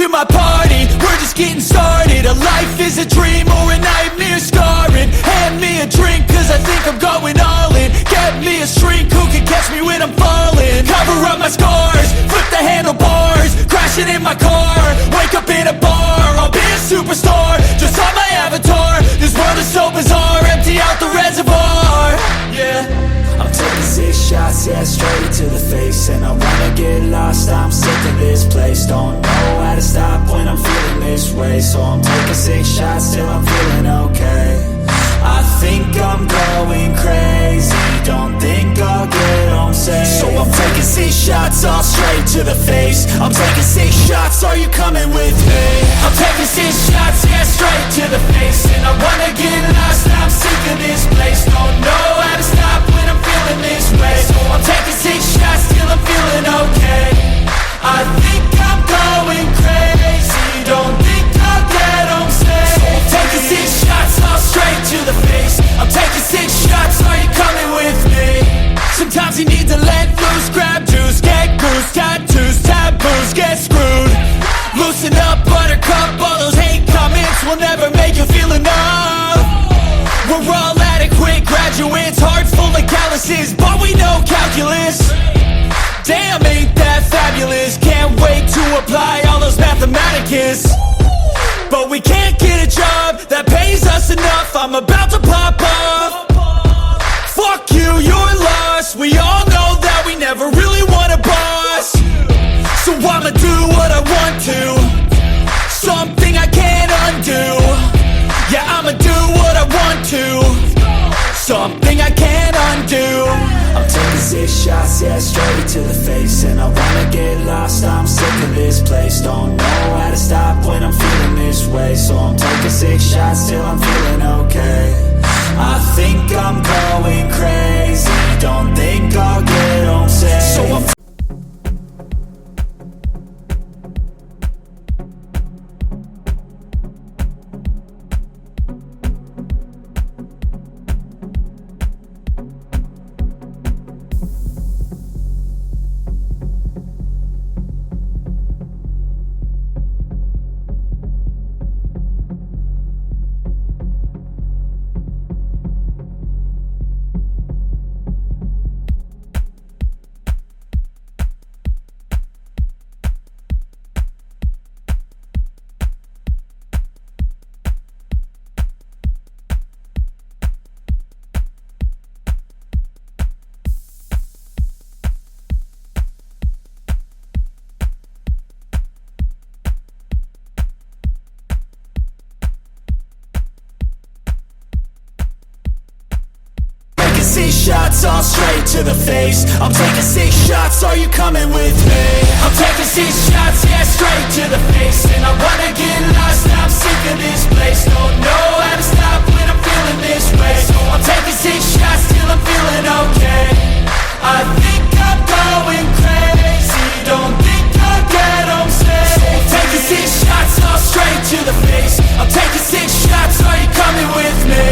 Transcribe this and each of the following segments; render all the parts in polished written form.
to my party, we're just getting started. A life is a dream or a nightmare scarring. Hand me a drink cause I think I'm going all in. Get me a shrink who can catch me when I'm falling. Cover up my scars, flip the handlebars, crashing in my car, wake up in a bar. I'll be a superstar, just on my avatar. This world is so bizarre, empty out the reservoir. Yeah, I'm taking 6 shots, yeah, straight to the face. And I wanna get lost, I'm sick of this place. Don't know how to stop when I'm feeling this way. So I'm taking 6 shots till I'm feeling okay. I think I'm going crazy, don't think I'll get home safe. So I'm taking 6 shots, all straight to the face. I'm taking 6 shots, are you coming with me? I'm taking 6 shots, yeah, straight to the face. And I wanna get lost, I'm sick of this place. Don't know how to stop when I'm feeling this way. So I'm taking 6 shots till I'm feeling okay. I think I'm going crazy, don't think I'll get home safe. So I'm taking 6 shots, all straight to the face. I'm taking 6 shots, are you coming with me? Sometimes you need to let loose, grab juice, get goose, tattoos, taboos, get screwed. Loosen up, buttercup, all those hate comments will never make you feel enough. We're all adequate graduates, heart full of calluses, but we know calculus. Damn, ain't that fabulous? Can't wait to apply all those mathematicus. But we can't get a job that pays us enough. I'm about to pop off. Fuck you, you're lost. We all know that we never really want a boss. So I'ma do what I want to, something I can't undo. Yeah, I'ma do what I want to, something I can't undo. I'm taking 6 shots, yeah, straight to the face. And I wanna get lost, I'm sick of this place. Don't know how to stop when I'm feeling this way. So I'm taking 6 shots till I'm feeling okay. I think I'm going crazy, don't think I'll get home safe. So I'm taking 6 shots, all straight to the face. I'm taking 6 shots, are you coming with me? I'm taking 6 shots, yeah, straight to the face. And I wanna get lost, I'm sick of this place. Don't know how to stop when I'm feeling this way. So I'm taking 6 shots till I'm feeling okay. I think I'm going crazy, don't think I'll get home safe. So I'm taking 6 shots, all straight to the face. I'm taking 6 shots, are you coming with me?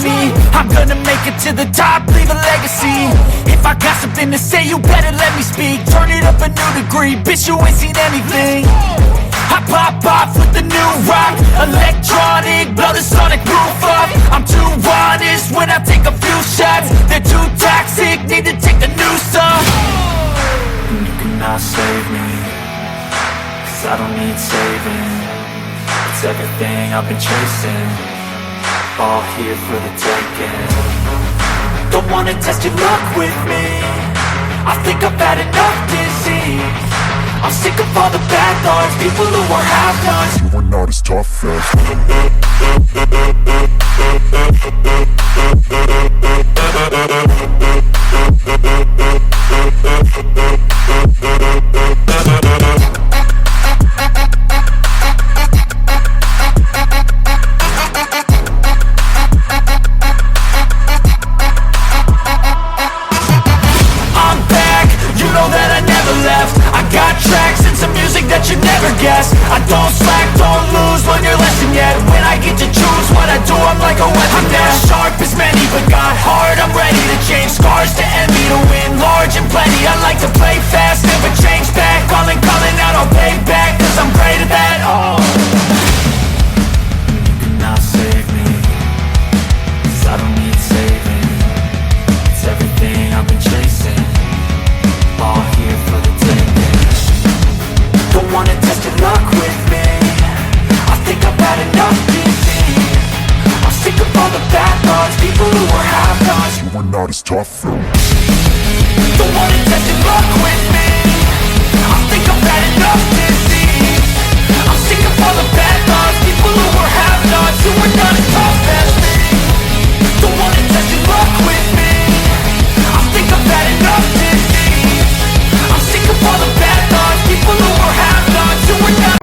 enemy. I'm gonna make it to the top, leave a legacy. If I got something to say, you better let me speak. Turn it up a new degree, bitch, you ain't seen anything. I pop off with the new rock, electronic, blow the sonic roof up. I'm too honest when I take a few shots. They're too toxic, need to take the noose off. And you cannot save me, 'cause I don't need saving. It's everything I've been chasing, all here for the taking. Don't wanna test your luck with me, I think I've had enough disease. I'm sick of all the bad thoughts, people who are half-nots. You are not as tough as I'm back, you know that I never left. I got tracks and some music that you never guessed. I don't slack, don't lose, learn your lesson yet. When I get to choose what I do, I'm like a weapon. I'm not sharp as many, but got hard, I'm ready to change. Scars to envy, to win large and plenty. I like to play fast, never change back. Calling out, I'll pay back, 'cause I'm great at that, oh. You cannot save me, 'cause I don't need saving. It's everything I've been chasing, all here for the taking. Don't wanna test your luck with me, I think I've had enough disease. I'm sick of all the bad thoughts, people who are half-nots. you are not as tough as Don't wanna test your luck with me, I think I've had enough disease. I'm sick of all the bad thoughts, people who are half-nots, who are not as tough as me. Don't wanna test your luck with me, I think I've had enough disease. I'm sick of all the bad thoughts, people who are half-nots, who are not.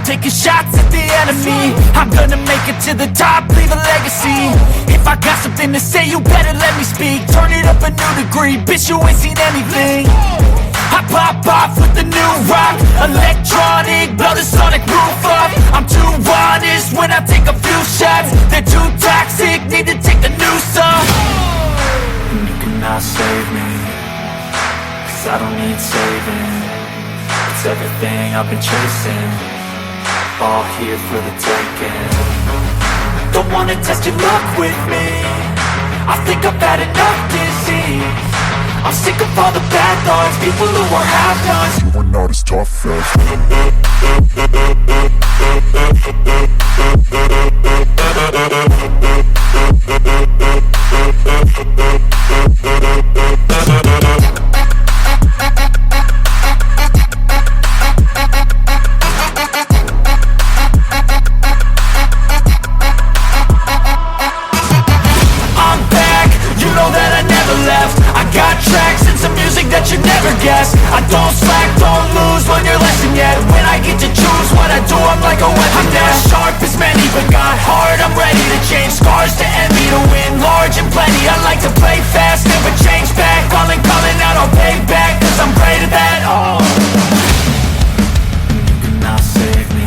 Taking shots at the enemy. I'm gonna make it to the top, leave a legacy. If I got something to say, you better let me speak. Turn it up a new degree, bitch, you ain't seen anything. I pop off with the new rock, electronic, blow the sonic roof up. I'm too honest when I take a few shots. They're too toxic, need to take the noose off. And you cannot save me, 'cause I don't need saving. It's everything I've been chasing, all here for the taking. Don't wanna test your luck with me, I think I've had enough disease. I'm sick of all the bad thoughts, people who are half-nots. you are not as tough as I don't slack, don't lose, learn your lesson yet. When I get to choose what I do, I'm like a weapon. I'm not sharp as many, but got hard, I'm ready to change. Scars to envy, to win large and plenty. I like to play fast, never change back. Calling out, I'll pay back, 'cause I'm great at that, oh. You cannot save me,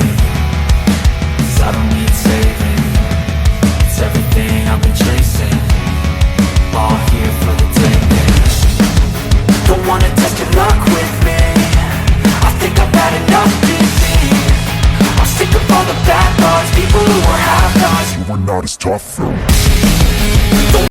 'cause I don't need saving. we're not as tough though.